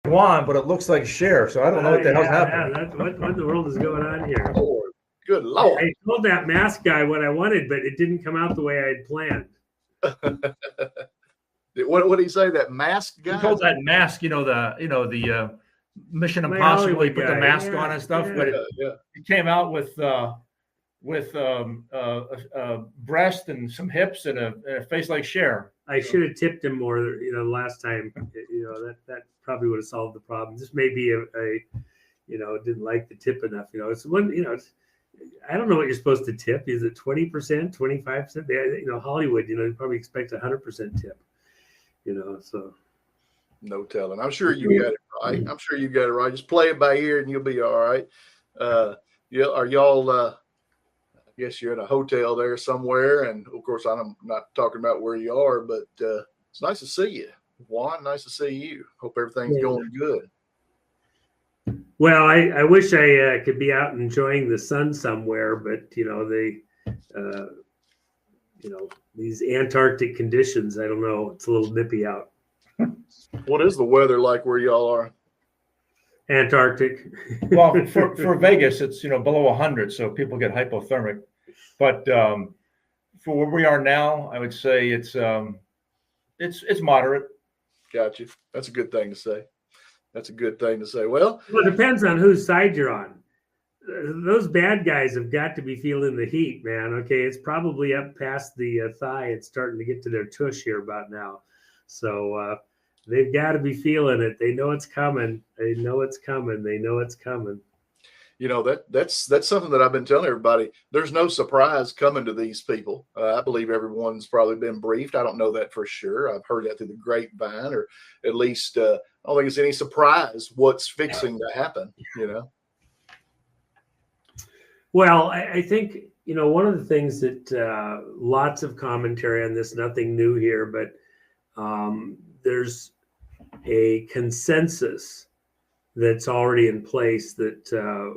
JUAN, but it looks like share. So I don't know what the hell's happening. What in the world is going on here? Lord, good Lord. I told that mask guy what I wanted, but it didn't come out the way I had planned. What did he say? That mask guy? He told that mask, the Mission My Impossible. He Hollywood put the guy. mask Yeah, on and stuff, yeah. but it came out with breast and some hips and a face like Cher. I should have tipped him more, last time. That probably would have solved the problem. This may be didn't like the tip enough. It's one, I don't know what you're supposed to tip. Is it 20%, 25%? Hollywood, they probably expect 100% tip. So. No telling. I'm sure you got it right. Just play it by ear and you'll be all right. Are y'all, I guess you're in a hotel there somewhere. And of course, I'm not talking about where you are, but it's nice to see you. Juan, nice to see you. Hope everything's going good. Well, I wish I could be out enjoying the sun somewhere, but these Antarctic conditions, I don't know. It's a little nippy out. What is the weather like where y'all are? Antarctic. Well, for Vegas, it's below 100, so people get hypothermic. But for where we are now, I would say it's moderate. Got you. That's a good thing to say. Well, it depends on whose side you're on. Those bad guys have got to be feeling the heat, man. Okay, it's probably up past the thigh. It's starting to get to their tush here about now. So they've got to be feeling it. They know it's coming. That's something that I've been telling everybody. There's no surprise coming to these people. I believe everyone's probably been briefed. I don't know that for sure. I've heard that through the grapevine, or at least I don't think it's any surprise what's fixing to happen. Well, I think one of the things that lots of commentary on this, nothing new here, but there's a consensus that's already in place that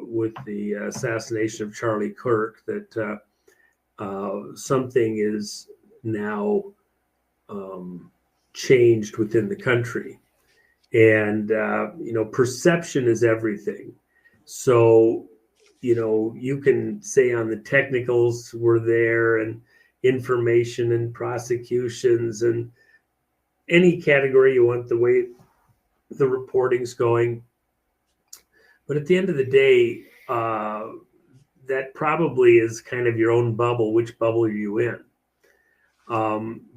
with the assassination of Charlie Kirk, that something is now changed within the country. And, perception is everything. So, you can say on the technicals were there, and information and prosecutions and any category you want, the way the reporting's going. But at the end of the day, that probably is kind of your own bubble. Which bubble are you in?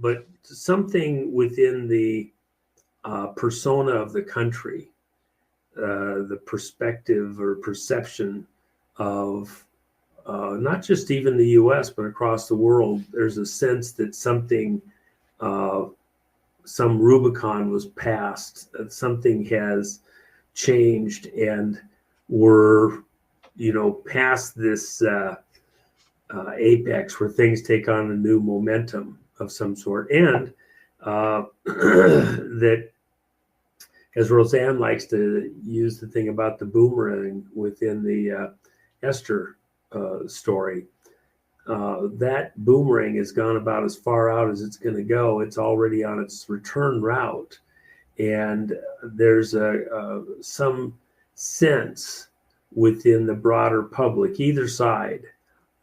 But something within the persona of the country, the perspective or perception of not just even the U.S., but across the world, there's a sense that something, some Rubicon was passed, that something has changed, and we're, past this apex where things take on a new momentum of some sort. And that, as Roseanne likes to use the thing about the boomerang within the Esther story, that boomerang has gone about as far out as it's going to go. It's already on its return route. And there's some sense within the broader public, either side,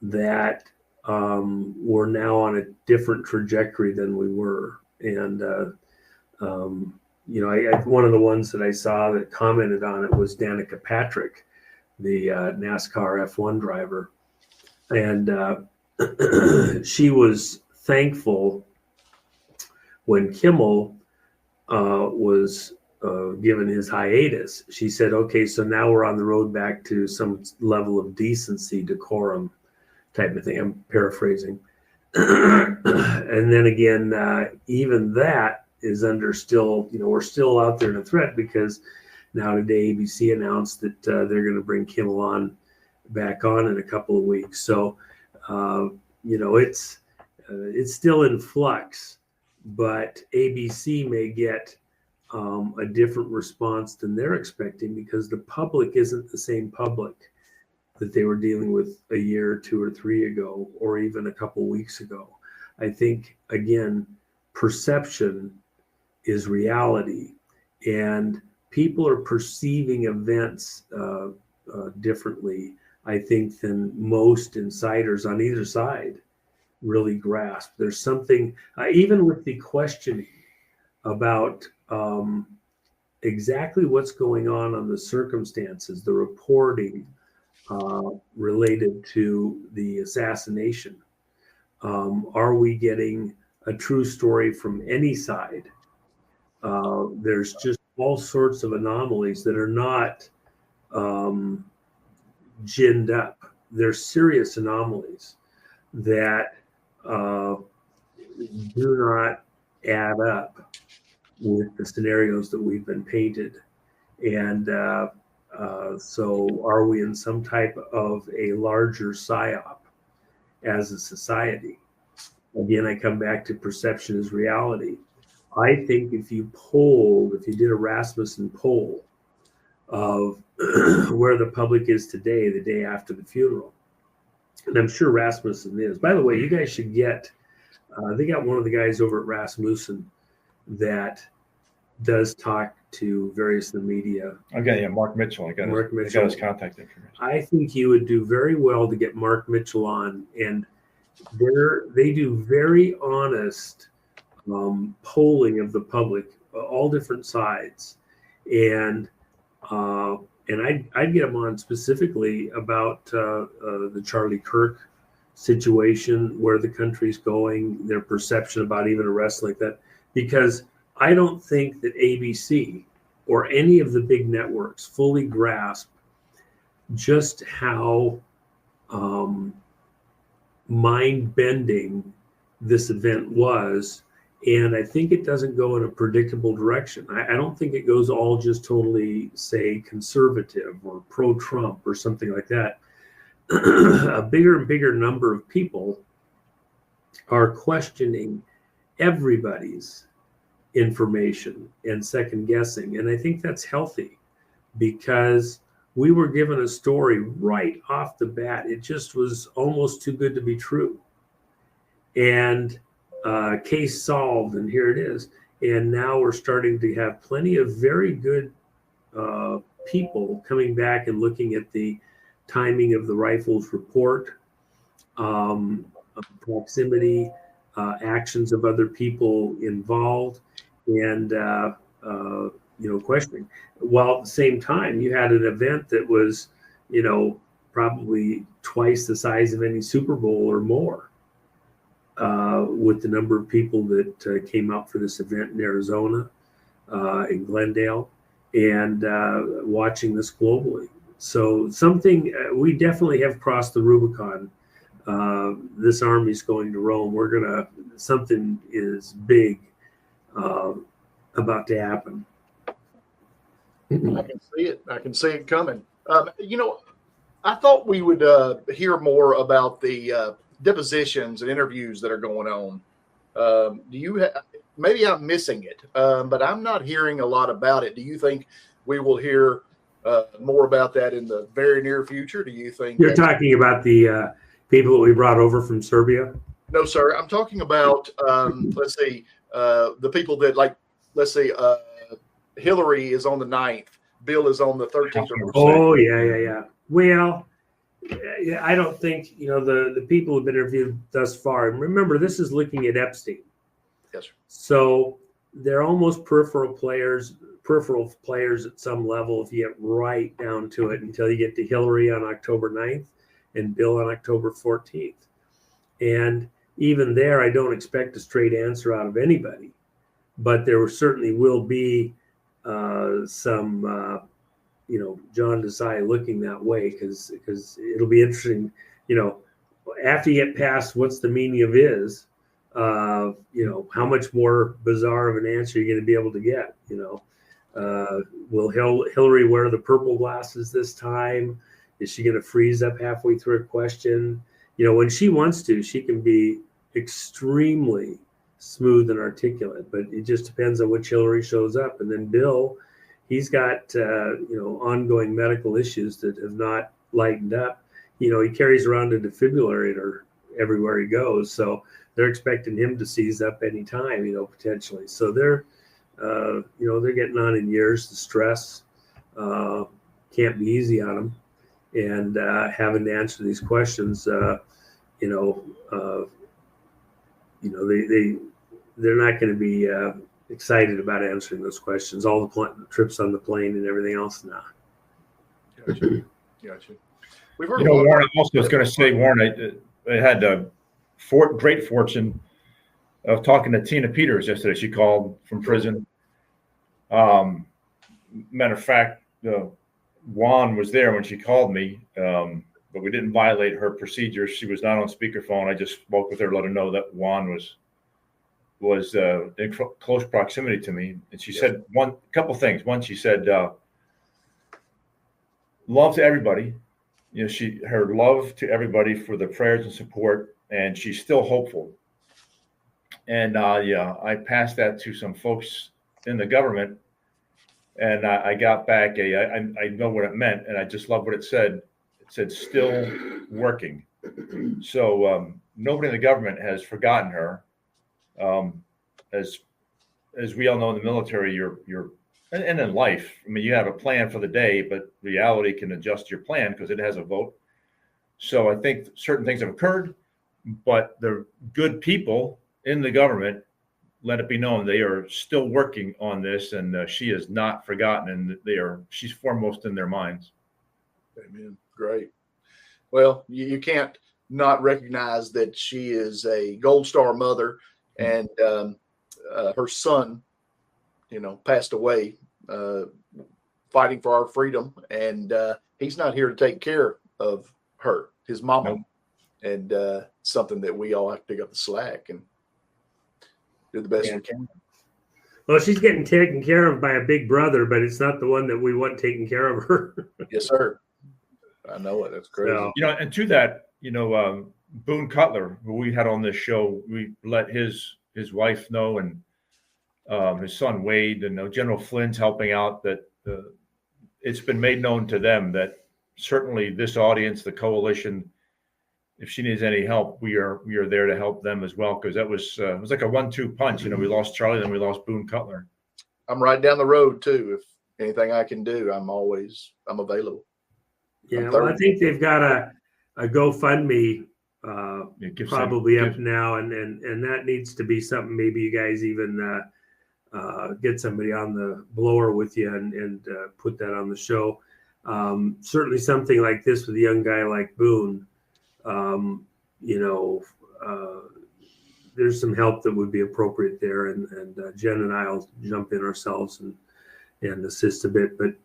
that we're now on a different trajectory than we were. And, one of the ones that I saw that commented on it was Danica Patrick, the NASCAR F1 driver. And she was thankful when Kimmel was given his hiatus. She said, okay, so now we're on the road back to some level of decency, decorum type of thing. I'm paraphrasing. And then again, even that is under still, we're still out there in a threat, because now today ABC announced that they're going to bring Kimmel back on in a couple of weeks. So, it's still in flux, but ABC may get a different response than they're expecting, because the public isn't the same public that they were dealing with a year or 2 or 3 ago, or even a couple weeks ago. I think, again, perception is reality. And people are perceiving events differently, I think, than most insiders on either side really grasp. There's something, even with the questioning about exactly what's going on the circumstances, the reporting related to the assassination. Are we getting a true story from any side? There's just all sorts of anomalies that are not ginned up. They're serious anomalies that do not add up with the scenarios that we've been painted. And so are we in some type of a larger psyop as a society? Again, I come back to perception is reality. I think if you did a Rasmussen poll of where the public is today, the day after the funeral, and I'm sure Rasmussen is. By the way, you guys should get, they got one of the guys over at Rasmussen that does talk to various of the media. Okay, yeah, Mark Mitchell. I got his contact information. I think you would do very well to get Mark Mitchell on, and they do very honest polling of the public, all different sides, and I'd get them on specifically about the Charlie Kirk situation, where the country's going, their perception about even arrests like that, because I don't think that ABC or any of the big networks fully grasp just how mind-bending this event was. And I think it doesn't go in a predictable direction. I don't think it goes all just totally, say, conservative or pro-Trump or something like that. A bigger and bigger number of people are questioning everybody's information and second guessing. And I think that's healthy, because we were given a story right off the bat. It just was almost too good to be true. And case solved, and here it is. And now we're starting to have plenty of very good people coming back and looking at the timing of the rifles report, proximity, actions of other people involved, and questioning. While at the same time, you had an event that was, probably twice the size of any Super Bowl or more, with the number of people that came out for this event in Arizona, in Glendale, and watching this globally. So something, we definitely have crossed the Rubicon. This army's going to Rome. Something is big about to happen. I can see it. I can see it coming. I thought we would hear more about the depositions and interviews that are going on. Do you maybe I'm missing it, but I'm not hearing a lot about it. Do you think we will hear more about that in the very near future? Do you think you're talking about the people that we brought over from Serbia? No, sir. I'm talking about let's see, the people that, like, let's see, Hillary is on the 9th, Bill is on the 13th. Oh yeah. Well, I don't think, the people who've been interviewed thus far, and remember, this is looking at Epstein. Yes, sir. So they're almost peripheral players at some level if you get right down to it, until you get to Hillary on October 9th and Bill on October 14th. And even there, I don't expect a straight answer out of anybody, but there certainly will be some John Desai looking that way, because it'll be interesting, after you get past what's the meaning of is, how much more bizarre of an answer you're going to be able to get. Will Hillary wear the purple glasses this time? Is she going to freeze up halfway through a question? When she wants to, she can be extremely smooth and articulate, but it just depends on which Hillary shows up. And then Bill, he's got ongoing medical issues that have not lightened up. He carries around a defibrillator everywhere he goes, so they're expecting him to seize up any time, potentially. So they're they're getting on in years. The stress can't be easy on them, and having to answer these questions, they're not going to be excited about answering those questions. All the trips on the plane and everything else now. Gotcha. We've heard Warren, I also was going to say, Warren, I had the great fortune of talking to Tina Peters yesterday. She called from prison. Matter of fact, JUAN was there when she called me, but we didn't violate her procedures. She was not on speakerphone. I just spoke with her, let her know that JUAN was in close proximity to me. And she said a couple things. One, she said, love to everybody. Her love to everybody for the prayers and support, and she's still hopeful. And I passed that to some folks in the government, and I got back I know what it meant, and I just love what it said. It said still working. So nobody in the government has forgotten her. As we all know in the military, and in life, I mean, you have a plan for the day, but reality can adjust your plan because it has a vote. So I think certain things have occurred, but the good people in the government let it be known they are still working on this, and she is not forgotten, and she's foremost in their minds. Amen. Great. Well, you can't not recognize that she is a Gold Star mother, and her son, passed away fighting for our freedom, and he's not here to take care of her, his mama. Nope. And something that we all have to pick up the slack and do the best we can. Well, she's getting taken care of by a big brother, but it's not the one that we want taking care of her. Yes, sir. I know it. That's crazy. So, and to that, Boone Cutler, who we had on this show, we let his wife know, and his son Wade, and General Flynn's helping out. That it's been made known to them that certainly this audience, the coalition, if she needs any help, we are there to help them as well, because that was it was like a 1-2 punch. We lost Charlie, then we lost Boone Cutler. I'm right down the road too. If anything I can do, I'm available. Yeah, well, I think they've got a GoFundMe probably up now, and that needs to be something. Maybe you guys even get somebody on the blower with you and put that on the show. Certainly something like this with a young guy like Boone. There's some help that would be appropriate there, and Jen and I'll jump in ourselves and assist a bit. But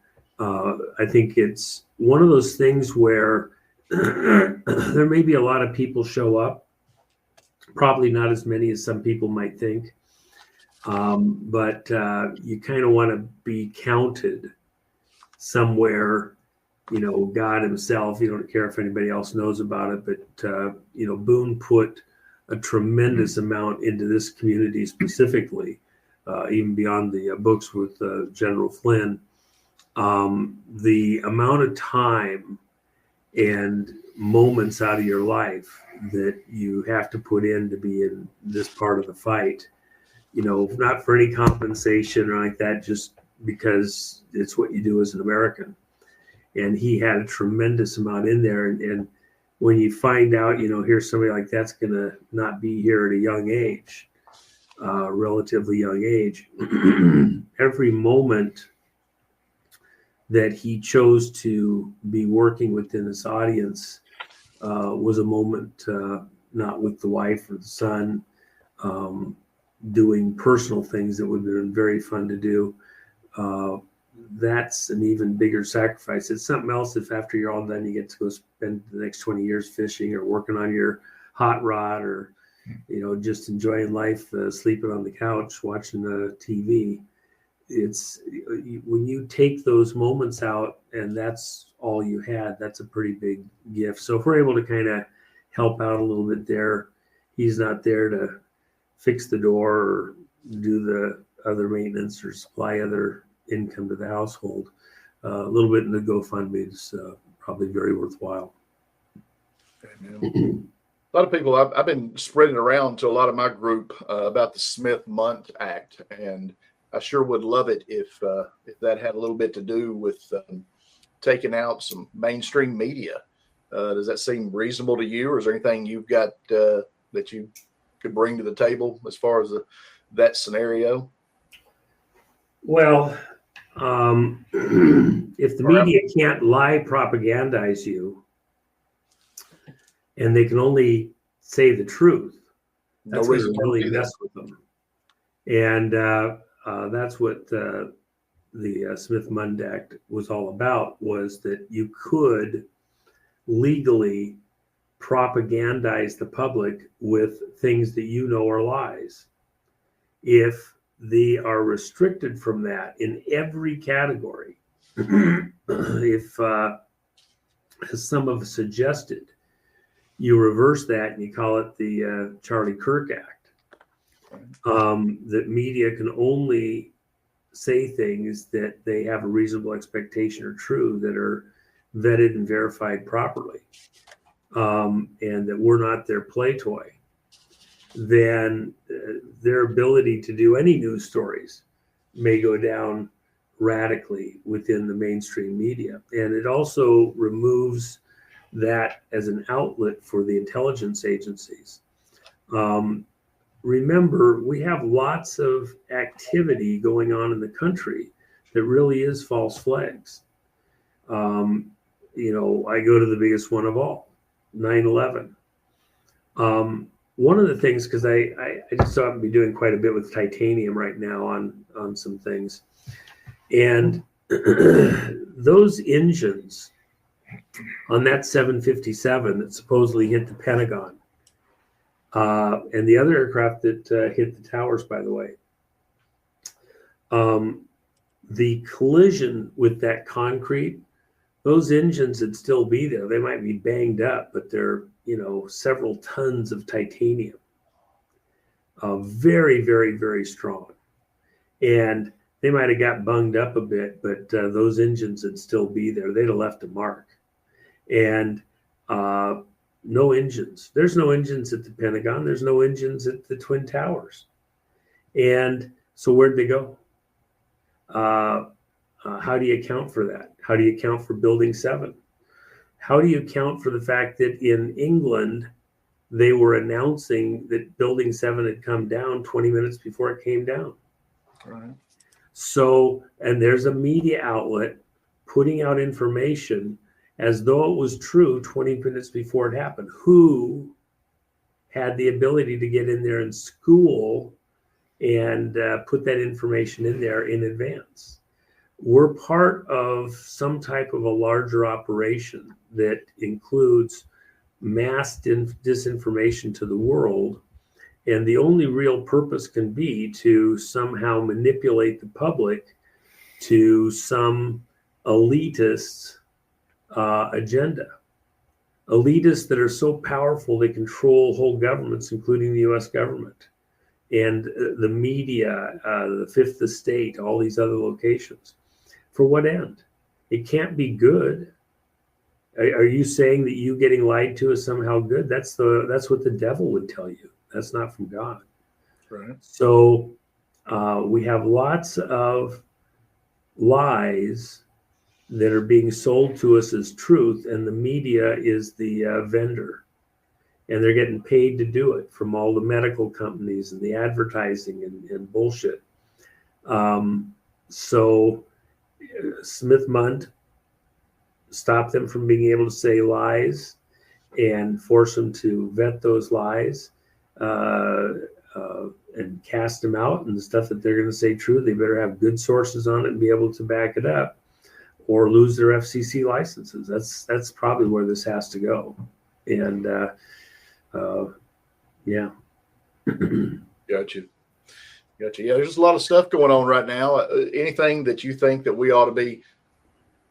I think it's one of those things where there may be a lot of people show up, probably not as many as some people might think. But you kind of want to be counted somewhere, God himself. You don't care if anybody else knows about it, but Boone put a tremendous amount into this community specifically, even beyond the books with General Flynn. The amount of time and moments out of your life that you have to put in to be in this part of the fight, not for any compensation or like that, just because it's what you do as an American. And he had a tremendous amount in there. And when you find out, here's somebody like that's going to not be here at a young age, relatively young age, every moment that he chose to be working within this audience was a moment not with the wife or the son, doing personal things that would have been very fun to do. That's an even bigger sacrifice. It's something else if after you're all done, you get to go spend the next 20 years fishing or working on your hot rod or, just enjoying life, sleeping on the couch, watching the TV. It's when you take those moments out and that's all you had, that's a pretty big gift. So if we're able to kind of help out a little bit there, he's not there to fix the door or do the other maintenance or supply other income to the household. A little bit in the GoFundMe is probably very worthwhile. Amen. A lot of people, I've been spreading around to a lot of my group about the Smith-Mundt Act, and I sure would love it if that had a little bit to do with taking out some mainstream media. Does that seem reasonable to you, or is there anything you've got that you could bring to the table as far as that scenario? Well, if the media can't lie, propagandize you, and they can only say the truth, that's going to really mess with them. And that's what the Smith-Mundt Act was all about, was that you could legally propagandize the public with things that you know are lies. If they are restricted from that in every category, if, as some have suggested, you reverse that and you call it the Charlie Kirk Act, that media can only say things that they have a reasonable expectation are true, that are vetted and verified properly, and that we're not their play toy, then their ability to do any news stories may go down radically within the mainstream media. And it also removes that as an outlet for the intelligence agencies. Remember, we have lots of activity going on in the country that really is false flags. I go to the biggest one of all, 9/11. One of the things, because I just happen to be doing quite a bit with titanium right now on some things, and those engines on that 757 that supposedly hit the Pentagon, and the other aircraft that hit the towers, by the way, the collision with that concrete, those engines would still be there. They might be banged up, but they're, several tons of titanium. Very, very, very strong. And they might have got bunged up a bit, but those engines would still be there. They'd have left a mark. And no engines. There's no engines at the Pentagon. There's no engines at the Twin Towers. And so where'd they go? How do you account for that? How do you account for Building 7? How do you account for the fact that in England, they were announcing that Building 7 had come down 20 minutes before it came down? Right. So, and there's a media outlet putting out information as though it was true 20 minutes before it happened. Who had the ability to get in there and school and put that information in there in advance? We're part of some type of a larger operation that includes mass disinformation to the world. And the only real purpose can be to somehow manipulate the public to some elitist agenda. Elitists that are so powerful they control whole governments, including the US government and the media, the Fifth Estate, all these other locations. For what end? It can't be good. Are you saying that you getting lied to is somehow good? That's what the devil would tell you. That's not from God. Right. So we have lots of lies that are being sold to us as truth, and the media is the vendor. And they're getting paid to do it from all the medical companies and the advertising and bullshit. So Smith-Mundt stopped them from being able to say lies and force them to vet those lies and cast them out. And the stuff that they're going to say true, they better have good sources on it and be able to back it up, or lose their FCC licenses. That's probably where this has to go. And yeah. Gotcha. Yeah, there's a lot of stuff going on right now. Anything that you think that we ought to be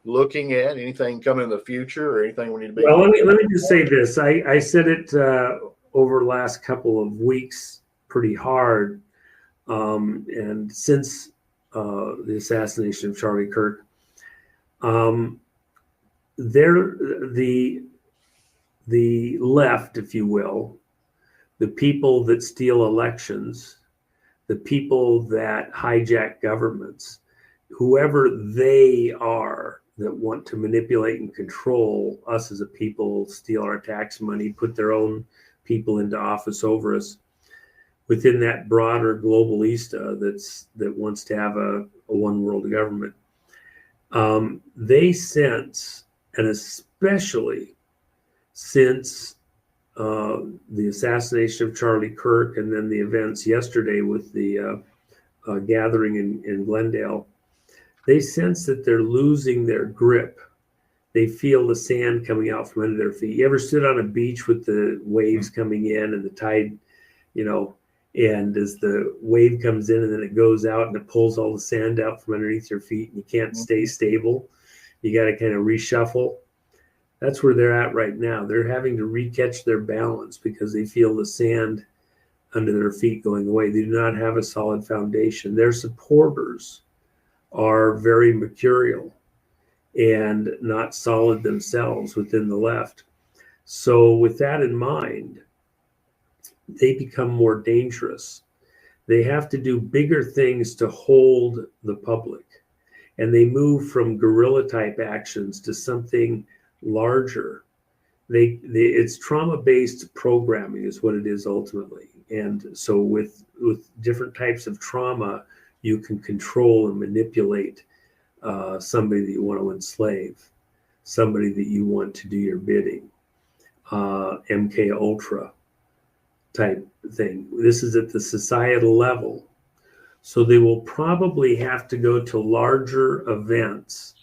looking at? Anything coming in the future, or anything we need to be? Well, let me just say this. I said it over the last couple of weeks pretty hard, and since the assassination of Charlie Kirk, the left, if you will, the people that steal elections, the people that hijack governments, whoever they are that want to manipulate and control us as a people, steal our tax money, put their own people into office over us, within that broader globalista that wants to have a one world government, they sense, and especially since the assassination of Charlie Kirk and then the events yesterday with the gathering in Glendale, they sense that they're losing their grip. They feel the sand coming out from under their feet. You ever stood on a beach with the waves coming in and the tide, and as the wave comes in and then it goes out and it pulls all the sand out from underneath your feet and you can't stay stable? You got to kind of reshuffle. That's where they're at right now. They're having to recatch their balance because they feel the sand under their feet going away. They do not have a solid foundation. Their supporters are very mercurial and not solid themselves within the left. So with that in mind, they become more dangerous. They have to do bigger things to hold the public. And they move from guerrilla type actions to something larger. It's trauma-based programming is what it is ultimately. And so with different types of trauma, you can control and manipulate somebody that you want to enslave, somebody that you want to do your bidding, MK Ultra type thing. This is at the societal level. So they will probably have to go to larger events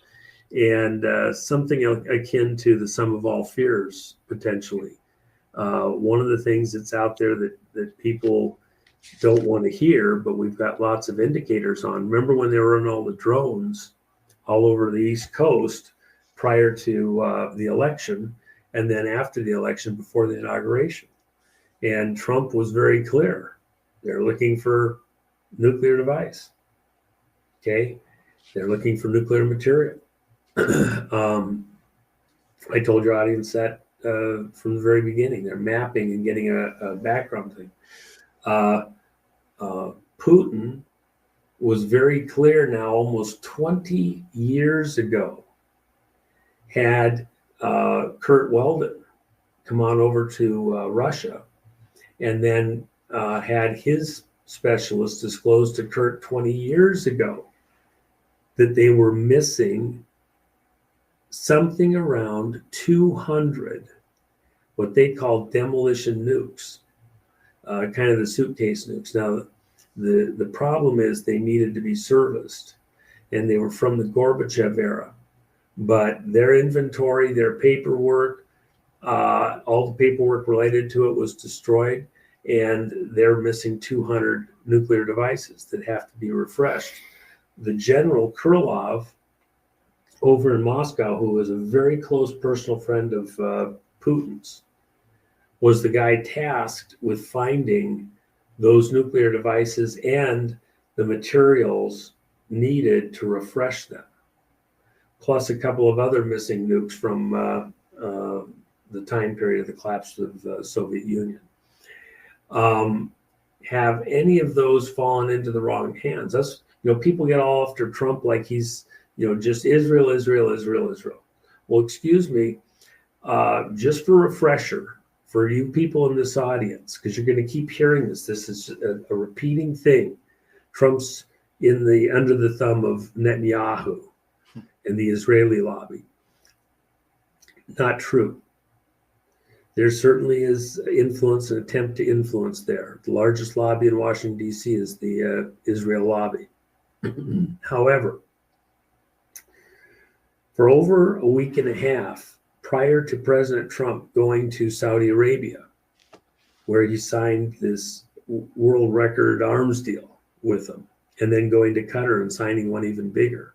and something akin to the sum of all fears, potentially. One of the things that's out there that people don't want to hear, but we've got lots of indicators on. Remember when they were on all the drones all over the East Coast prior to the election, and then after the election, before the inauguration? And Trump was very clear. They're looking for nuclear device. Okay? They're looking for nuclear material. I told your audience that from the very beginning. They're mapping and getting a background thing. Putin was very clear now, almost 20 years ago, had Kurt Weldon come on over to Russia, and then had his specialists disclose to Kurt 20 years ago that they were missing something around 200 what they call demolition nukes, kind of the suitcase nukes. Now, the problem is they needed to be serviced, and they were from the Gorbachev era. But their inventory, their paperwork, all the paperwork related to it was destroyed, and they're missing 200 nuclear devices that have to be refreshed. The General Krylov over in Moscow, who was a very close personal friend of Putin's, was the guy tasked with finding those nuclear devices and the materials needed to refresh them, plus a couple of other missing nukes from the time period of the collapse of the Soviet Union. Have any of those fallen into the wrong hands? That's, people get all after Trump like he's, just Israel. Well, excuse me, just for refresher, for you people in this audience, because you're going to keep hearing this is a repeating thing. Trump's under the thumb of Netanyahu and the Israeli lobby. Not true. There certainly is influence, an attempt to influence there. The largest lobby in Washington, D.C. is the Israel lobby. However, for over a week and a half prior to President Trump going to Saudi Arabia, where he signed this world record arms deal with them, and then going to Qatar and signing one even bigger,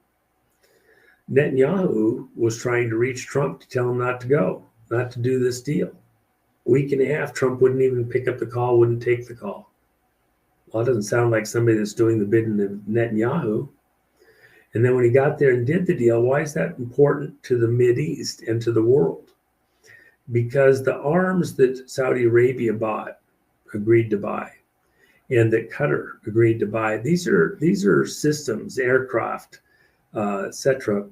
Netanyahu was trying to reach Trump to tell him not to go, not to do this deal. A week and a half, Trump wouldn't even pick up the call, wouldn't take the call. Well, it doesn't sound like somebody that's doing the bidding of Netanyahu. And then when he got there and did the deal, why is that important to the Mideast and to the world? Because the arms that Saudi Arabia agreed to buy, and that Qatar agreed to buy. These are systems, aircraft, etc.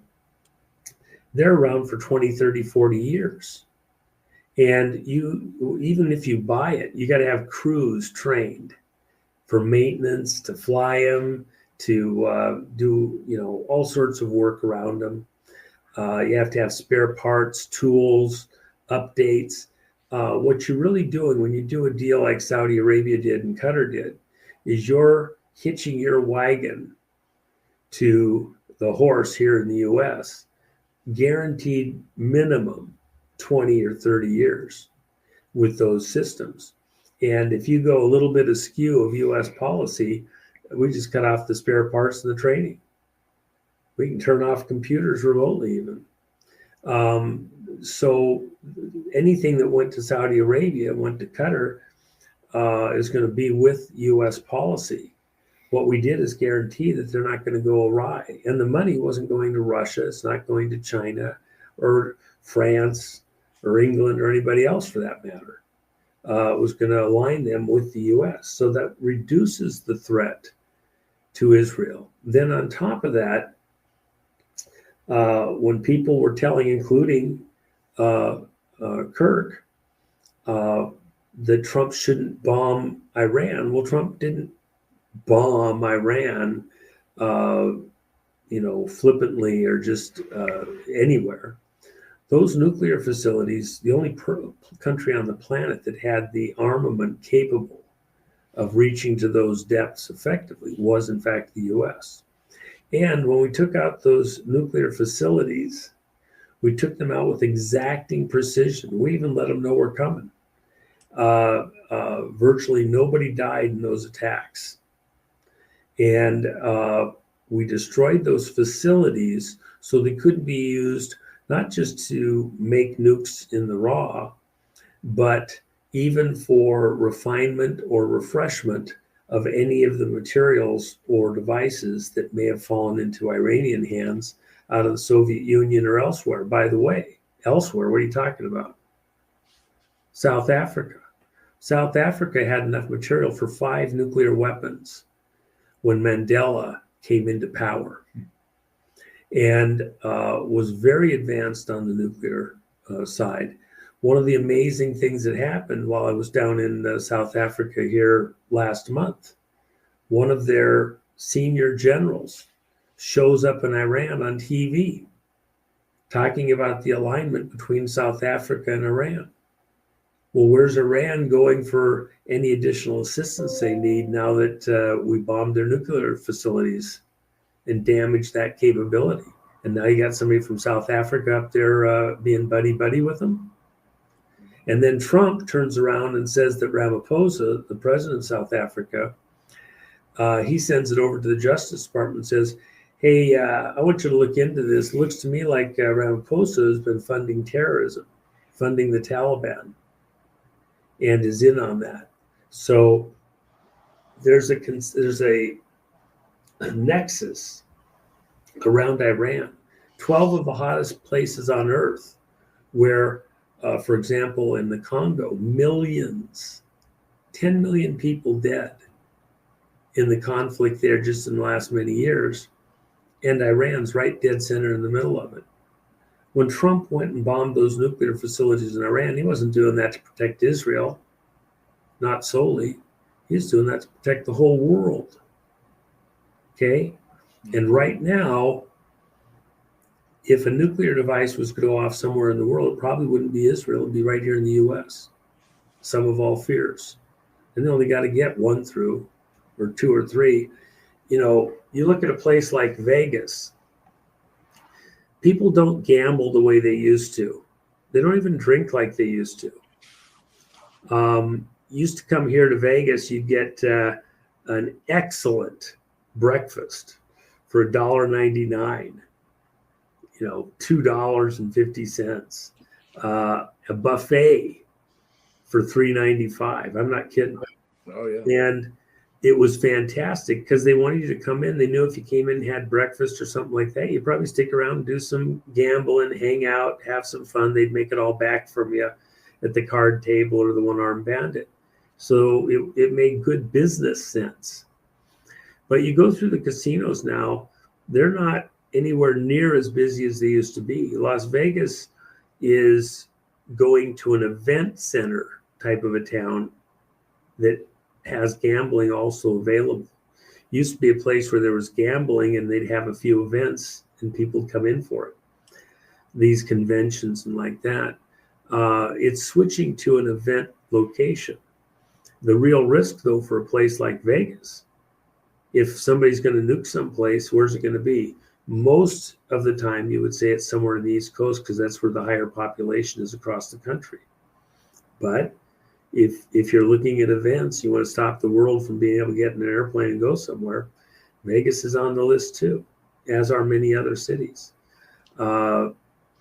They're around for 20, 30, 40 years. And even if you buy it, you got to have crews trained for maintenance, to fly them, to do all sorts of work around them. You have to have spare parts, tools, updates. What you're really doing when you do a deal like Saudi Arabia did and Qatar did is you're hitching your wagon to the horse here in the US, guaranteed minimum 20 or 30 years with those systems. And if you go a little bit askew of US policy, we just cut off the spare parts and the training. We can turn off computers remotely even. So anything that went to Saudi Arabia, went to Qatar, is going to be with US policy. What we did is guarantee that they're not going to go awry. And the money wasn't going to Russia. It's not going to China or France or England or anybody else for that matter. It was going to align them with the US. So that reduces the threat to Israel. Then on top of that, when people were telling, including Kirk, that Trump shouldn't bomb Iran. Well, Trump didn't bomb Iran, flippantly or just anywhere. Those nuclear facilities, the only country on the planet that had the armament capable of reaching to those depths effectively was, in fact, the US. And when we took out those nuclear facilities, we took them out with exacting precision. We even let them know we're coming. Virtually nobody died in those attacks. And we destroyed those facilities so they couldn't be used not just to make nukes in the raw, but even for refinement or refreshment of any of the materials or devices that may have fallen into Iranian hands out of the Soviet Union or elsewhere. By the way, elsewhere, what are you talking about? South Africa. South Africa had enough material for 5 nuclear weapons when Mandela came into power, and was very advanced on the nuclear side. One of the amazing things that happened while I was down in South Africa here last month, one of their senior generals shows up in Iran on TV talking about the alignment between South Africa and Iran. Well, where's Iran going for any additional assistance they need now that we bombed their nuclear facilities and damaged that capability? And now you got somebody from South Africa up there being buddy-buddy with them. And then Trump turns around and says that Ramaphosa, the president of South Africa, he sends it over to the Justice Department and says, hey, I want you to look into this. It looks to me like Ramaphosa has been funding terrorism, funding the Taliban, and is in on that. So there's a nexus around Iran. 12 of the hottest places on earth where, for example, in the Congo, millions, 10 million people dead in the conflict there just in the last many years. And Iran's right dead center in the middle of it. When Trump went and bombed those nuclear facilities in Iran, he wasn't doing that to protect Israel, not solely. He's doing that to protect the whole world. Okay? And right now, if a nuclear device was to go off somewhere in the world, it probably wouldn't be Israel. It'd be right here in the US. Sum of all fears. And they only got to get 1 through, or 2 or 3. You look at a place like Vegas, people don't gamble the way they used to. They don't even drink like they used to. Used to come here to Vegas, you'd get an excellent breakfast for $1.99, $2.50, a buffet for $3.95. I'm not kidding. Oh, yeah. And it was fantastic because they wanted you to come in. They knew if you came in and had breakfast or something like that, you'd probably stick around and do some gambling, hang out, have some fun. They'd make it all back from you at the card table or the one-armed bandit. So it made good business sense. But you go through the casinos now, they're not anywhere near as busy as they used to be. Las Vegas is going to an event center type of a town that has gambling also available. Used to be a place where there was gambling and they'd have a few events and people would come in for it. These conventions and like that. It's switching to an event location. The real risk, though, for a place like Vegas, if somebody's going to nuke someplace, where's it going to be? Most of the time, you would say it's somewhere in the East Coast because that's where the higher population is across the country. But if you're looking at events, you want to stop the world from being able to get in an airplane and go somewhere, Vegas is on the list too, as are many other cities. In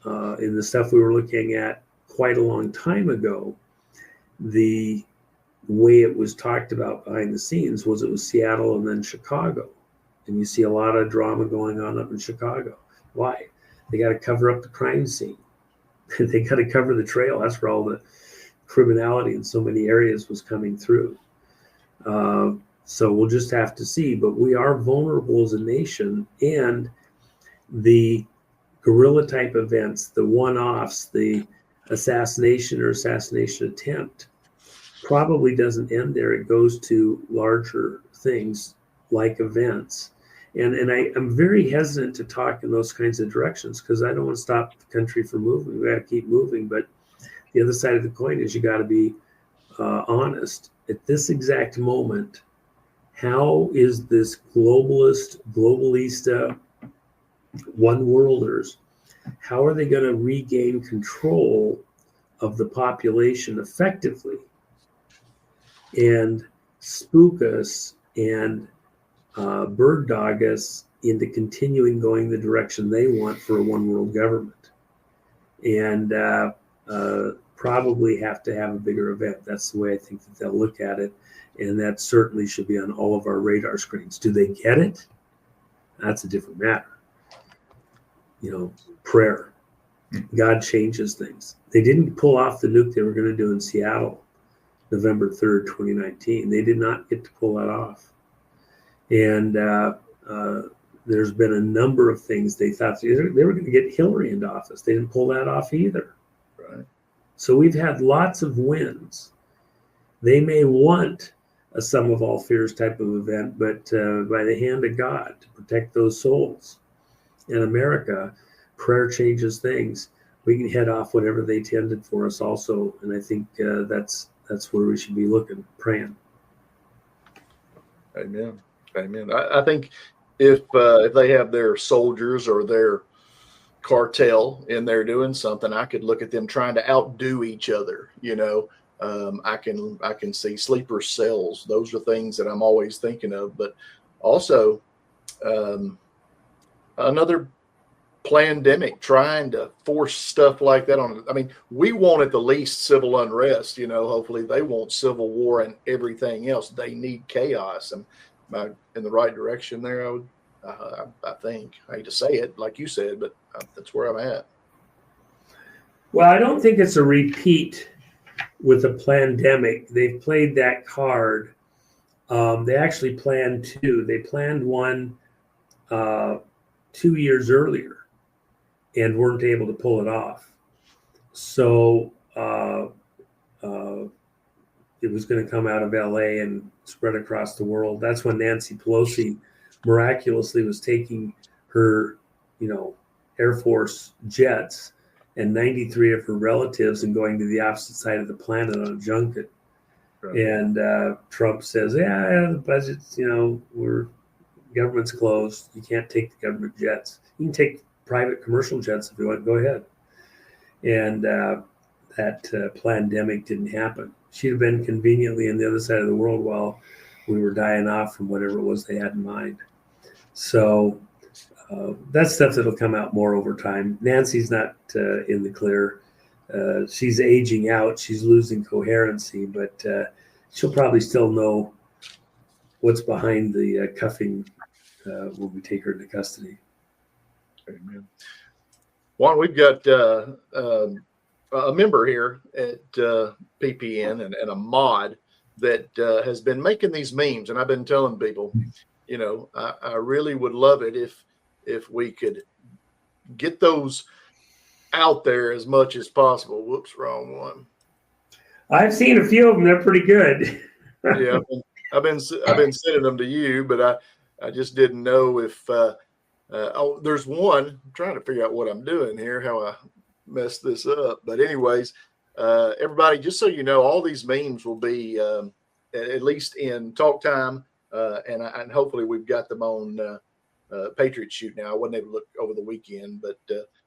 the stuff we were looking at quite a long time ago, the way it was talked about behind the scenes was it was Seattle and then Chicago. And you see a lot of drama going on up in Chicago. Why? They got to cover up the crime scene. They got to cover the trail. That's where all the criminality in so many areas was coming through. So we'll just have to see. But we are vulnerable as a nation, and the guerrilla type events, the one-offs, the assassination or assassination attempt probably doesn't end there. It goes to larger things like events. And I'm very hesitant to talk in those kinds of directions because I don't want to stop the country from moving. We got to keep moving. But the other side of the coin is you got to be honest. At this exact moment, how is this globalista, one worlders, how are they going to regain control of the population effectively and spook us and bird dog us into continuing going the direction they want for a one world government? And probably have to have a bigger event. That's the way I think that they'll look at it. And that certainly should be on all of our radar screens. Do they get it? That's a different matter. You know, prayer. God changes things. They didn't pull off the nuke they were going to do in Seattle, November 3rd, 2019. They did not get to pull that off. And there's been a number of things they thought they were going to get Hillary into office. They didn't pull that off either. Right. So we've had lots of wins. They may want a sum of all fears type of event, but by the hand of God to protect those souls. In America, prayer changes things. We can head off whatever they intended for us also. And I think that's where we should be looking, praying. Amen. Amen. I think if they have their soldiers or their cartel in there doing something, I could look at them trying to outdo each other. You know, I can see sleeper cells. Those are things that I'm always thinking of. But also, another pandemic trying to force stuff like that on. I mean, we want at the least civil unrest. You know, hopefully they want civil war and everything else. They need chaos. And am I in the right direction there? I think. I hate to say it, like you said, but that's where I'm at. Well, I don't think it's a repeat with a pandemic. They've played that card. They actually planned two. They planned one 2 years earlier and weren't able to pull it off. So it was going to come out of LA and spread across the world. That's when Nancy Pelosi miraculously was taking her, Air Force jets and 93 of her relatives and going to the opposite side of the planet on a junket. Right. And Trump says, yeah, the budget's, government's closed. You can't take the government jets. You can take private commercial jets if you want. Go ahead. And that pandemic didn't happen. She'd have been conveniently on the other side of the world while we were dying off from whatever it was they had in mind. So that's stuff that'll come out more over time. Nancy's not in the clear. She's aging out. She's losing coherency, but she'll probably still know what's behind the cuffing when we take her into custody. Amen. Juan, we've got a member here at PPN and a mod that has been making these memes, and I've been telling people, you know, I really would love it if we could get those out there as much as possible. Whoops, wrong one. I've seen a few of them. They're pretty good. Yeah, I've been sending them to you, but I just didn't know if oh, there's one. I'm trying to figure out what I'm doing here, how I messed this up. But anyways, everybody, just so you know, all these memes will be at least in talk time, and hopefully we've got them on Patriot Shoot now. I wasn't able to look over the weekend, but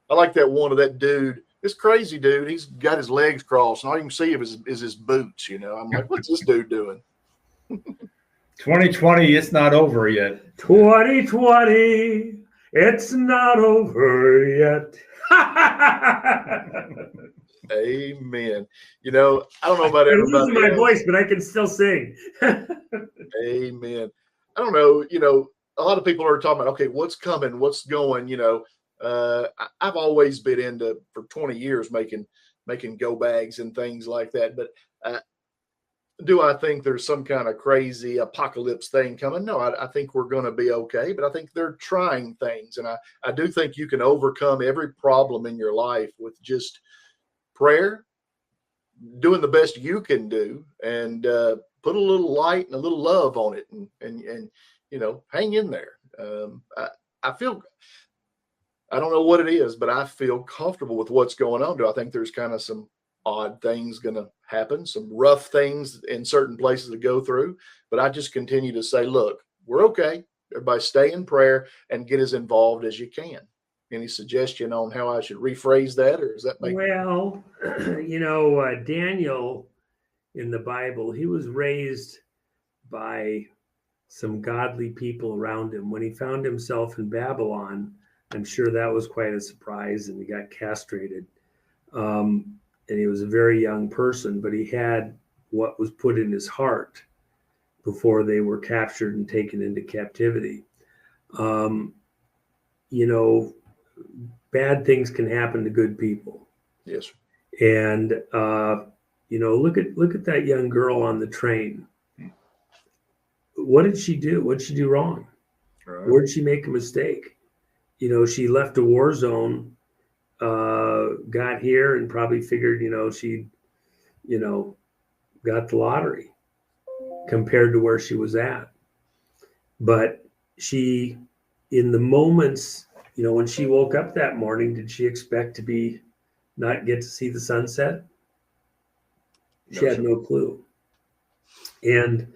I like that one of that dude. This crazy dude, he's got his legs crossed, and all you can see is his boots. You know, I'm like, what's this dude doing? 2020, it's not over yet. 2020, it's not over yet. Amen. You know, I don't know about everybody. I'm losing my voice, but I can still sing. Amen. I don't know. You know, a lot of people are talking about, okay, what's coming, what's going. You know, I've always been into for 20 years making go bags and things like that. But do I think there's some kind of crazy apocalypse thing coming? No, I think we're going to be okay. But I think they're trying things, and I do think you can overcome every problem in your life with just prayer, doing the best you can do, and put a little light and a little love on it, and you know, hang in there. I feel, I don't know what it is, but I feel comfortable with what's going on. Do I think there's kind of some odd things going to happen, some rough things in certain places to go through? But I just continue to say, look, we're okay. Everybody stay in prayer and get as involved as you can. Any suggestion on how I should rephrase that, or is that make Well, you know, Daniel in the Bible, he was raised by some godly people around him. When he found himself in Babylon, I'm sure that was quite a surprise, and he got castrated. And he was a very young person, but he had what was put in his heart before they were captured and taken into captivity. You know, bad things can happen to good people. Yes. And you know, look at that young girl on the train. What did she do? What did she do wrong? Right. Where did she make a mistake? You know, she left a war zone, got here, and probably figured, you know, she, you know, got the lottery compared to where she was at. But she, in the moments, you know, when she woke up that morning, did she expect to not get to see the sunset? She had no clue. And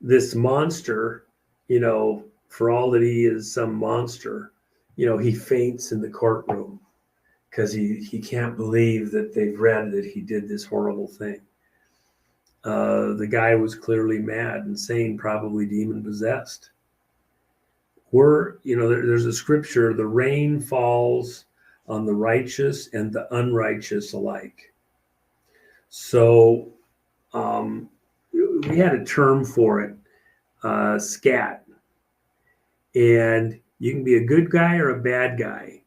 this monster, you know, for all that he is some monster, you know, he faints in the courtroom because he can't believe that they've read that he did this horrible thing. The guy was clearly mad, insane, probably demon possessed. You know, there's a scripture, the rain falls on the righteous and the unrighteous alike. So we had a term for it, scat. And you can be a good guy or a bad guy.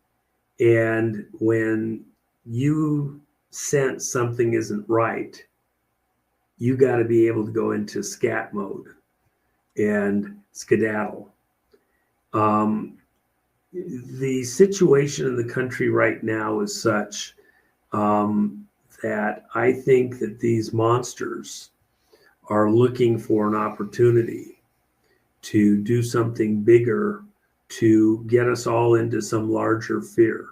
And when you sense something isn't right, you got to be able to go into scat mode and skedaddle. The situation in the country right now is such that I think that these monsters are looking for an opportunity to do something bigger to get us all into some larger fear.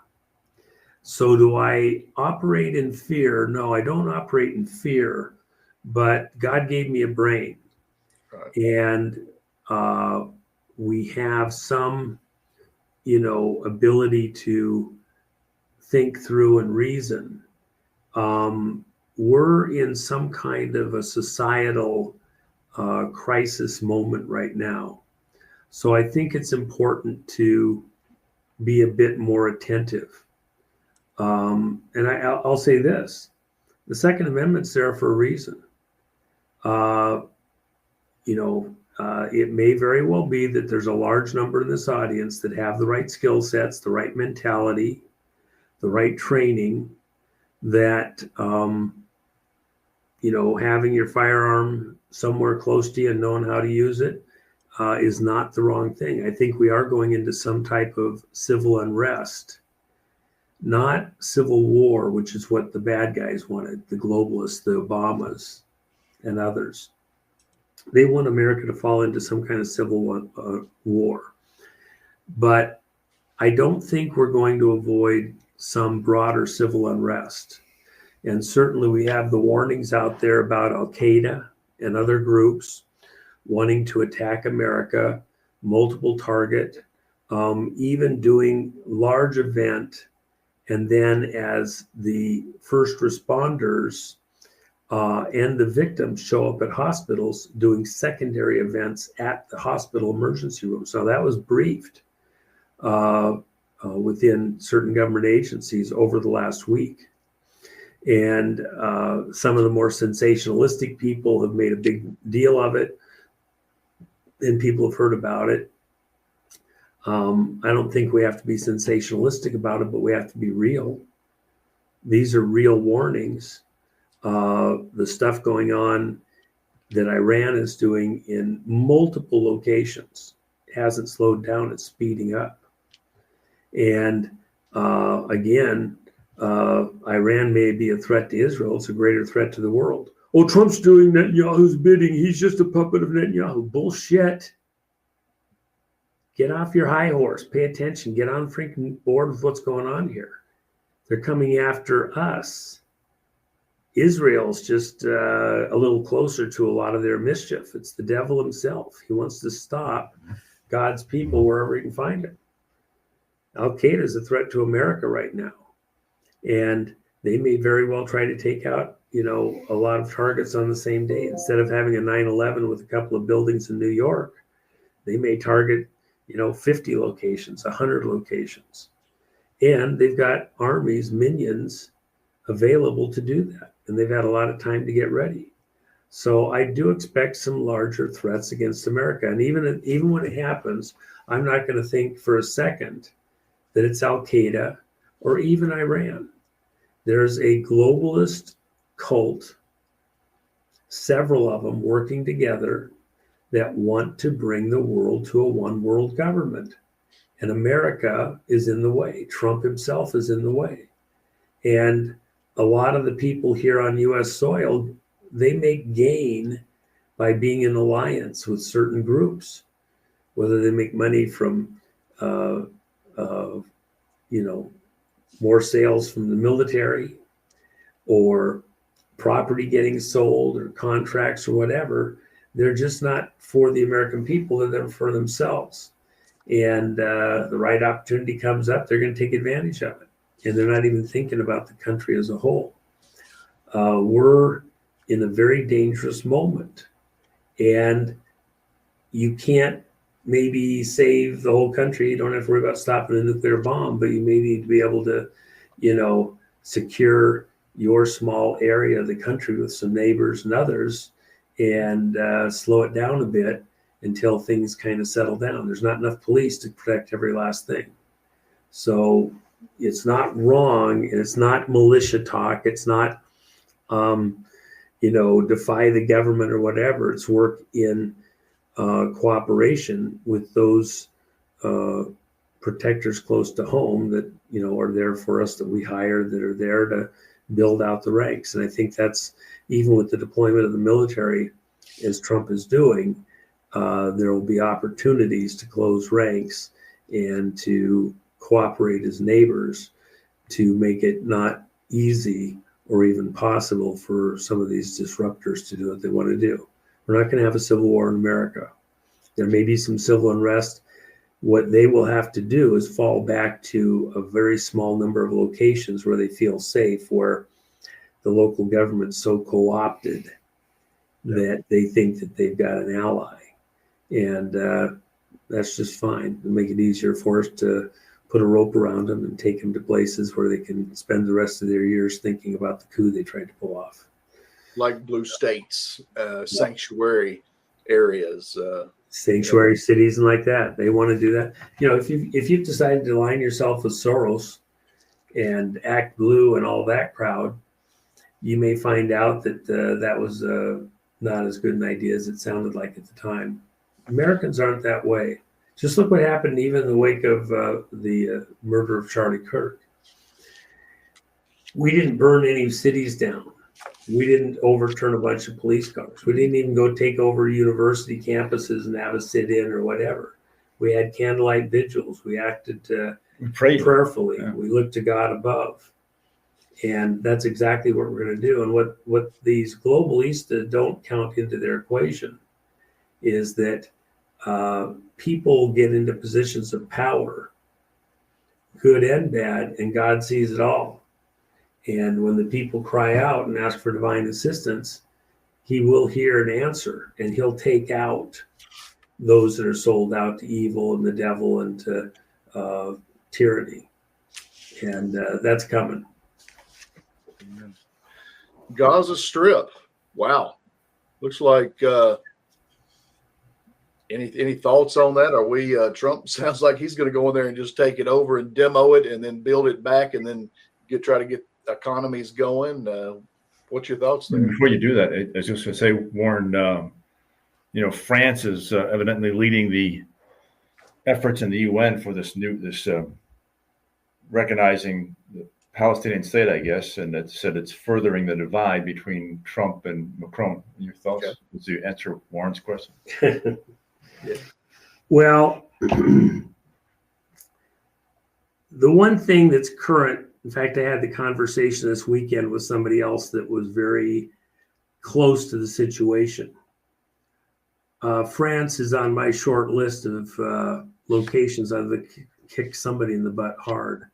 So do I operate in fear? No, I don't operate in fear, but God gave me a brain. Right. And we have some, you know, ability to think through and reason. We're in some kind of a societal crisis moment right now. So I think it's important to be a bit more attentive. And I'll say this, the Second Amendment's there for a reason. You know, it may very well be that there's a large number in this audience that have the right skill sets, the right mentality, the right training, that having your firearm somewhere close to you and knowing how to use it is not the wrong thing. I think we are going into some type of civil unrest, not civil war, which is what the bad guys wanted, the globalists, the Obamas, and others. They want America to fall into some kind of civil war. But I don't think we're going to avoid some broader civil unrest. And certainly we have the warnings out there about Al-Qaeda and other groups wanting to attack America, multiple target, even doing large event. And then as the first responders and the victims show up at hospitals, doing secondary events at the hospital emergency room. So that was briefed within certain government agencies over the last week. And some of the more sensationalistic people have made a big deal of it, and people have heard about it. I don't think we have to be sensationalistic about it, but we have to be real. These are real warnings. The stuff going on that Iran is doing in multiple locations hasn't slowed down, it's speeding up. And again, Iran may be a threat to Israel. It's a greater threat to the world. Oh, Trump's doing Netanyahu's bidding. He's just a puppet of Netanyahu. Bullshit. Get off your high horse. Pay attention. Get on freaking board with what's going on here. They're coming after us. Israel's just a little closer to a lot of their mischief. It's the devil himself. He wants to stop God's people wherever he can find them. Al-Qaeda is a threat to America right now. And they may very well try to take out, a lot of targets on the same day. Instead of having a 9/11 with a couple of buildings in New York, they may target, 50 locations, 100 locations. And they've got armies, minions available to do that. And they've had a lot of time to get ready. So I do expect some larger threats against America. And even when it happens, I'm not going to think for a second that it's Al-Qaeda or even Iran. There's a globalist cult, several of them working together, that want to bring the world to a one world government. And America is in the way. Trump himself is in the way. And a lot of the people here on US soil, they make gain by being in alliance with certain groups, whether they make money from, more sales from the military or property getting sold or contracts or whatever. They're just not for the American people, they're for themselves. And the right opportunity comes up, they're going to take advantage of it. And they're not even thinking about the country as a whole. We're in a very dangerous moment. And you can't maybe save the whole country. You don't have to worry about stopping a nuclear bomb, but you may need to be able to, secure your small area of the country with some neighbors and others and slow it down a bit until things kind of settle down. There's not enough police to protect every last thing. So it's not wrong, and it's not militia talk. It's not, defy the government or whatever. It's work in cooperation with those protectors close to home that, are there for us, that we hire, that are there to build out the ranks. And I think that's, even with the deployment of the military, as Trump is doing, there will be opportunities to close ranks and to cooperate as neighbors to make it not easy or even possible for some of these disruptors to do what they want to do. We're not going to have a civil war in America. There may be some civil unrest. What they will have to do is fall back to a very small number of locations where they feel safe, where the local government's so co-opted that they think that they've got an ally. And that's just fine. It'll make it easier for us to put a rope around them and take them to places where they can spend the rest of their years thinking about the coup they tried to pull off. Like blue states, sanctuary areas. Sanctuary cities and like that. They want to do that. If you've decided to align yourself with Soros and Act Blue and all that crowd, you may find out that that was not as good an idea as it sounded like at the time. Americans aren't that way. Just look what happened even in the wake of the murder of Charlie Kirk. We didn't burn any cities down. We didn't overturn a bunch of police cars. We didn't even go take over university campuses and have a sit-in or whatever. We had candlelight vigils. We acted prayerfully. Yeah. We looked to God above. And that's exactly what we're going to do. And what these globalists don't count into their equation is that people get into positions of power, good and bad, and God sees it all. And when the people cry out and ask for divine assistance, he will hear and answer, and he'll take out those that are sold out to evil and the devil and to tyranny. And that's coming. Gaza Strip. Wow. Looks like any thoughts on that? Are we Trump sounds like he's going to go in there and just take it over and demo it and then build it back and then try to get economies going. What's your thoughts there? Before you do that, I was just going to say, Warren, France is evidently leading the efforts in the UN for this recognizing the Palestinian state, I guess, and it said it's furthering the divide between Trump and Macron. Your thoughts? Okay. Would you answer Warren's question? Yeah. Well, the one thing that's current, in fact, I had the conversation this weekend with somebody else that was very close to the situation. France is on my short list of locations I'd like to kick somebody in the butt hard.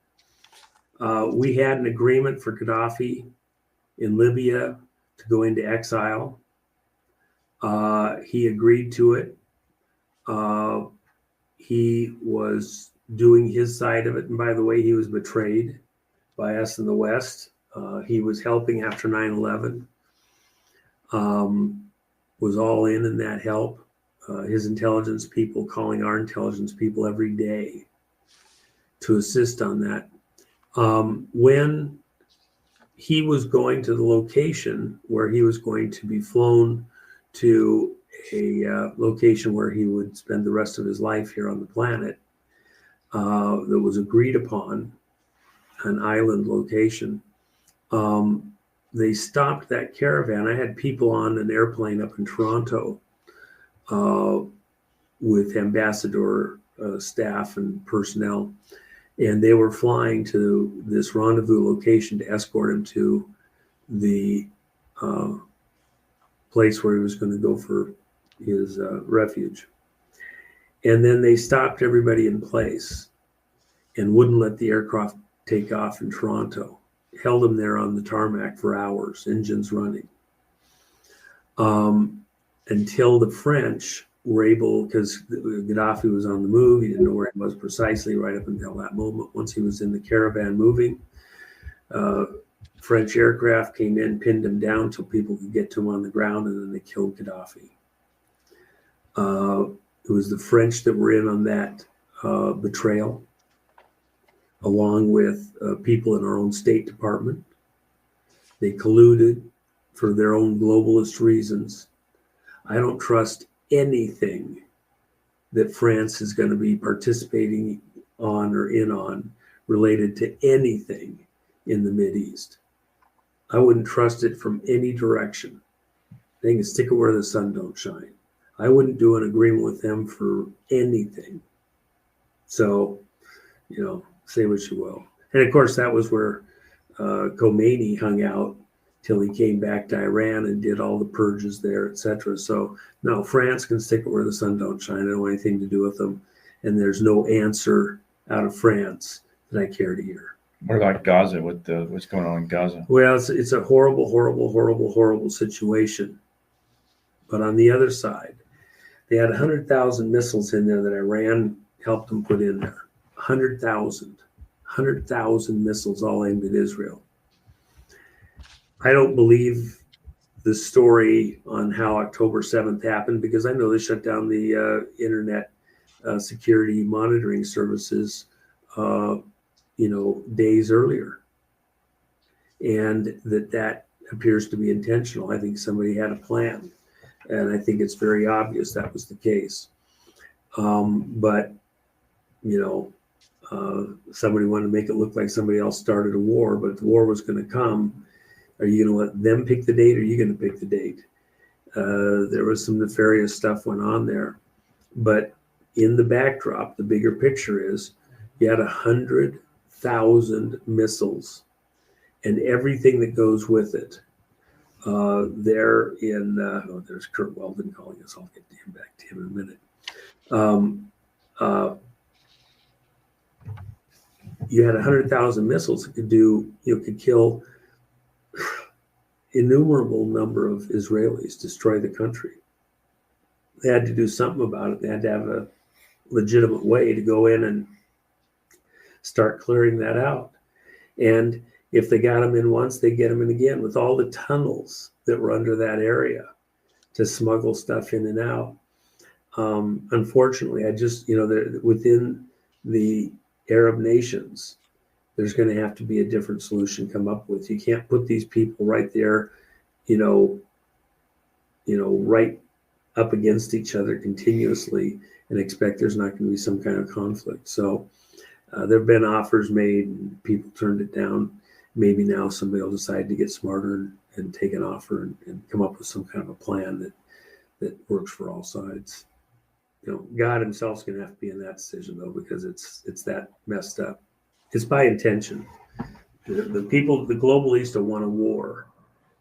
We had an agreement for Gaddafi in Libya to go into exile. He agreed to it. He was doing his side of it. And by the way, he was betrayed by us in the West. He was helping after 9/11, was all in that help. His intelligence people calling our intelligence people every day to assist on that. When he was going to the location where he was going to be flown to a location where he would spend the rest of his life here on the planet, that was agreed upon, an island location, they stopped that caravan. I had people on an airplane up in Toronto with ambassador staff and personnel, and they were flying to this rendezvous location to escort him to the place where he was going to go for his refuge. And then they stopped everybody in place and wouldn't let the aircraft take off in Toronto. Held him there on the tarmac for hours, engines running, until the French were able, because Gaddafi was on the move, he didn't know where he was precisely right up until that moment. Once he was in the caravan moving, French aircraft came in, pinned him down till people could get to him on the ground, and then they killed Gaddafi. It was the French that were in on that betrayal, along with people in our own State Department. They colluded for their own globalist reasons. I don't trust anything that France is going to be participating on or in on related to anything in the Mideast. I wouldn't trust it from any direction. They can stick it where the sun don't shine. I wouldn't do an agreement with them for anything. So, say what you will. And of course, that was where Khomeini hung out till he came back to Iran and did all the purges there, etc. So, no, France can stick it where the sun don't shine. I don't want anything to do with them. And there's no answer out of France that I care to hear. What about Gaza? What's going on in Gaza? Well, it's a horrible, horrible, horrible, horrible situation. But on the other side, they had 100,000 missiles in there that Iran helped them put in there. 100,000 missiles all aimed at Israel. I don't believe the story on how October 7th happened, because I know they shut down the internet security monitoring services, days earlier. And that appears to be intentional. I think somebody had a plan, and I think it's very obvious that was the case. But somebody wanted to make it look like somebody else started a war, but if the war was going to come, are you going to let them pick the date, or are you going to pick the date? There was some nefarious stuff went on there, but in the backdrop, the bigger picture is you had 100,000 missiles and everything that goes with it. There's Kurt Weldon calling us. I'll get him back to him in a minute. You had 100,000 missiles that could kill innumerable number of Israelis, destroy the country. They had to do something about it. They had to have a legitimate way to go in and start clearing that out. And if they got them in once, they get them in again with all the tunnels that were under that area to smuggle stuff in and out. Unfortunately, within the Arab nations, there's going to have to be a different solution come up with. You can't put these people right there, right up against each other continuously and expect there's not going to be some kind of conflict. So there have been offers made and people turned it down. Maybe now somebody will decide to get smarter and take an offer and come up with some kind of a plan that works for all sides. God himself's going to have to be in that decision though, because it's that messed up. It's by intention. The people, the globalists want a war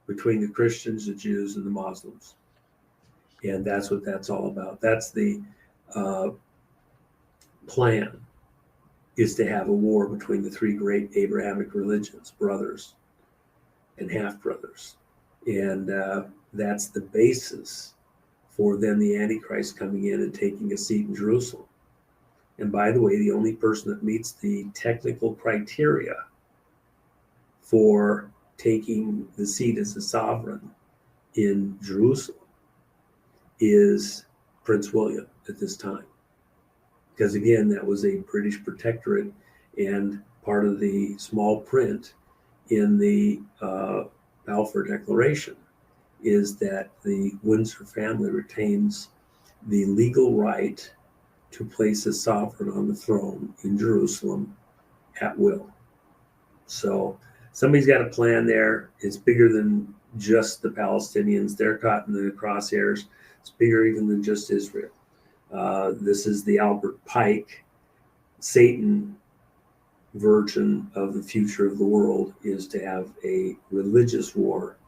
between the Christians, the Jews, and the Muslims. And that's what that's all about. That's the plan, is to have a war between the three great Abrahamic religions, brothers and half-brothers. And that's the basis for then the Antichrist coming in and taking a seat in Jerusalem. And by the way, the only person that meets the technical criteria for taking the seat as a sovereign in Jerusalem is Prince William at this time. Because again, that was a British protectorate, and part of the small print in the Balfour Declaration is that the Windsor family retains the legal right to place a sovereign on the throne in Jerusalem at will. So somebody's got a plan there. It's bigger than just the Palestinians. They're caught in the crosshairs. It's bigger even than just Israel. This is the Albert Pike, Satan version of the future of the world, is to have a religious war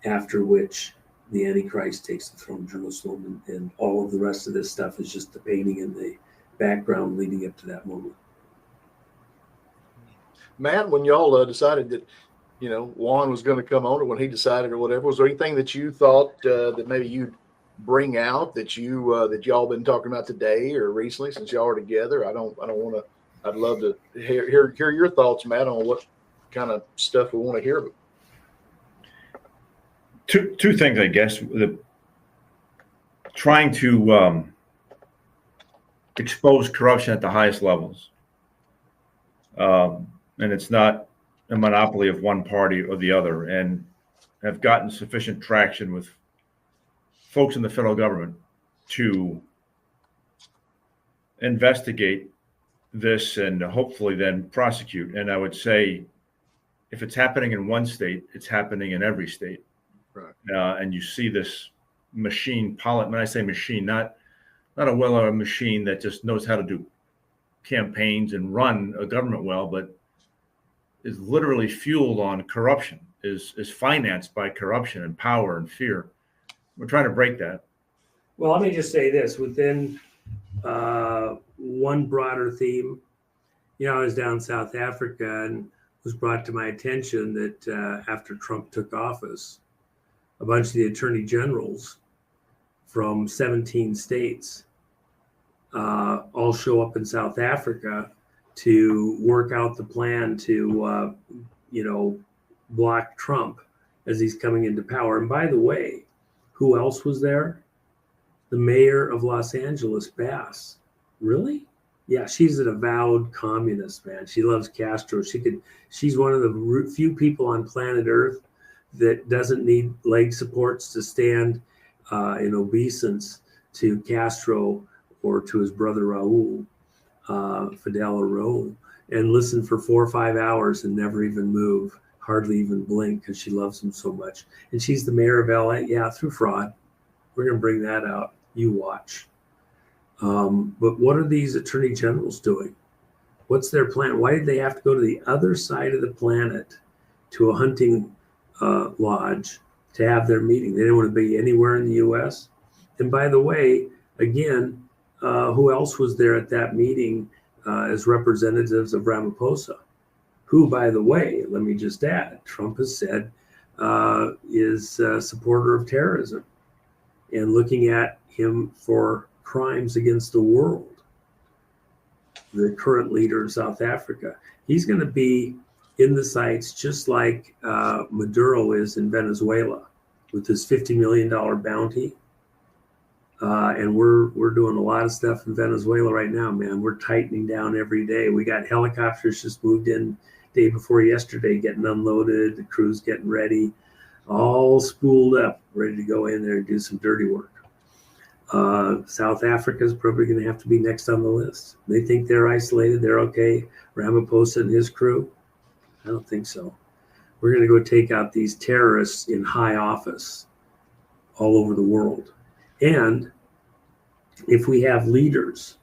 after which the Antichrist takes the throne of Jerusalem, and all of the rest of this stuff is just the painting in the background leading up to that moment. Matt, when y'all decided that, JUAN was going to come on, or when he decided or whatever, was there anything that you thought that maybe you'd bring out that y'all been talking about today or recently since y'all are together? I'd love to hear your thoughts, Matt, on what kind of stuff we want to hear about. Two things, I guess. Trying to expose corruption at the highest levels. And it's not a monopoly of one party or the other, and have gotten sufficient traction with folks in the federal government to investigate this and hopefully then prosecute. And I would say, if it's happening in one state, it's happening in every state. Right. And you see this machine, when I say machine, not a well-oiled machine that just knows how to do campaigns and run a government well, but is literally fueled on corruption, is financed by corruption and power and fear. We're trying to break that. Well, let me just say this within one broader theme. I was down in South Africa, and it was brought to my attention that after Trump took office, a bunch of the attorney generals from 17 states all show up in South Africa to work out the plan to, block Trump as he's coming into power. And by the way, who else was there? The mayor of Los Angeles, Bass. Really? Yeah, she's an avowed communist, man. She loves Castro. She's one of the few people on planet Earth that doesn't need leg supports to stand in obeisance to Castro or to his brother Raul, Fidel or Raul, and listen for 4 or 5 hours and never even move, hardly even blink because she loves him so much. And she's the mayor of LA, yeah, through fraud. We're going to bring that out. You watch. But what are these attorney generals doing? What's their plan? Why did they have to go to the other side of the planet to a hunting lodge to have their meeting? They didn't want to be anywhere in the U.S. And by the way, again, who else was there at that meeting as representatives of Ramaphosa? Who, by the way, let me just add, Trump has said is a supporter of terrorism and looking at him for crimes against the world. The current leader of South Africa. He's going to be in the sights just like Maduro is in Venezuela with his $50 million bounty. And we're doing a lot of stuff in Venezuela right now, man. We're tightening down every day. We got helicopters just moved in day before yesterday, getting unloaded, the crew's getting ready, all spooled up, ready to go in there and do some dirty work. South Africa is probably going to have to be next on the list. They think they're isolated, they're okay. Ramaphosa and his crew? I don't think so. We're going to go take out these terrorists in high office all over the world. And if we have leaders,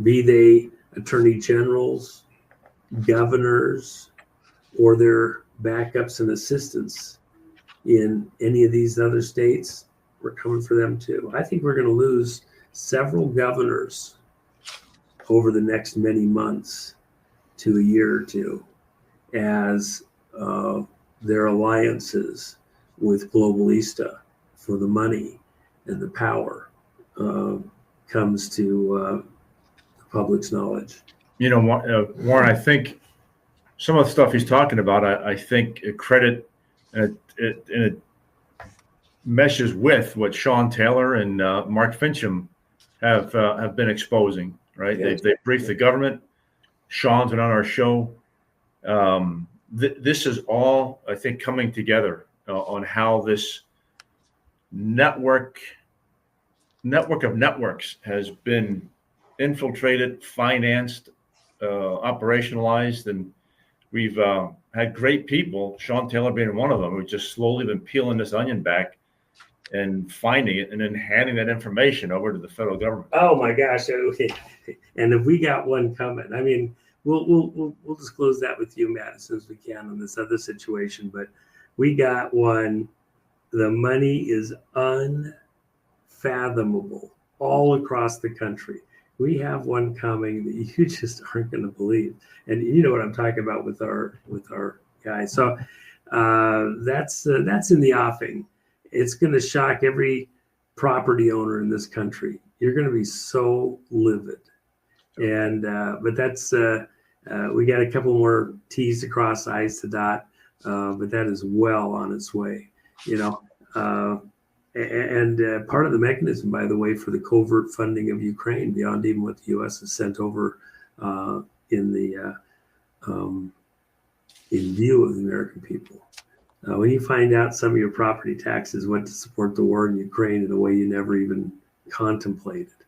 be they attorney generals, governors, or their backups and assistants in any of these other states, we're coming for them too. I think we're going to lose several governors over the next many months to a year or two as their alliances with globalista for the money and the power comes to the public's knowledge. You know, Warren, I think some of the stuff he's talking about, I think credit and it meshes with what Sean Taylor and Mark Fincham have been exposing, right? Yes. They briefed the government. Sean's been on our show. This is all, I think, coming together on how this network of networks has been infiltrated, financed, operationalized, and we've had great people, Sean Taylor being one of them, who've just slowly been peeling this onion back and finding it and then handing that information over to the federal government. Oh my gosh! Okay. And if we got one coming, I mean, we'll disclose that with you, Matt, as soon as we can on this other situation. But we got one. The money is unfathomable all across the country. We have one coming that you just aren't going to believe, and you know what I'm talking about with our guys. So that's in the offing. It's going to shock every property owner in this country. You're going to be so livid, and but that's we got a couple more T's to cross, I's to dot, but that is well on its way. You know. And part of the mechanism, by the way, for the covert funding of Ukraine, beyond even what the U.S. has sent over in view of the American people. When you find out some of your property taxes went to support the war in Ukraine in a way you never even contemplated,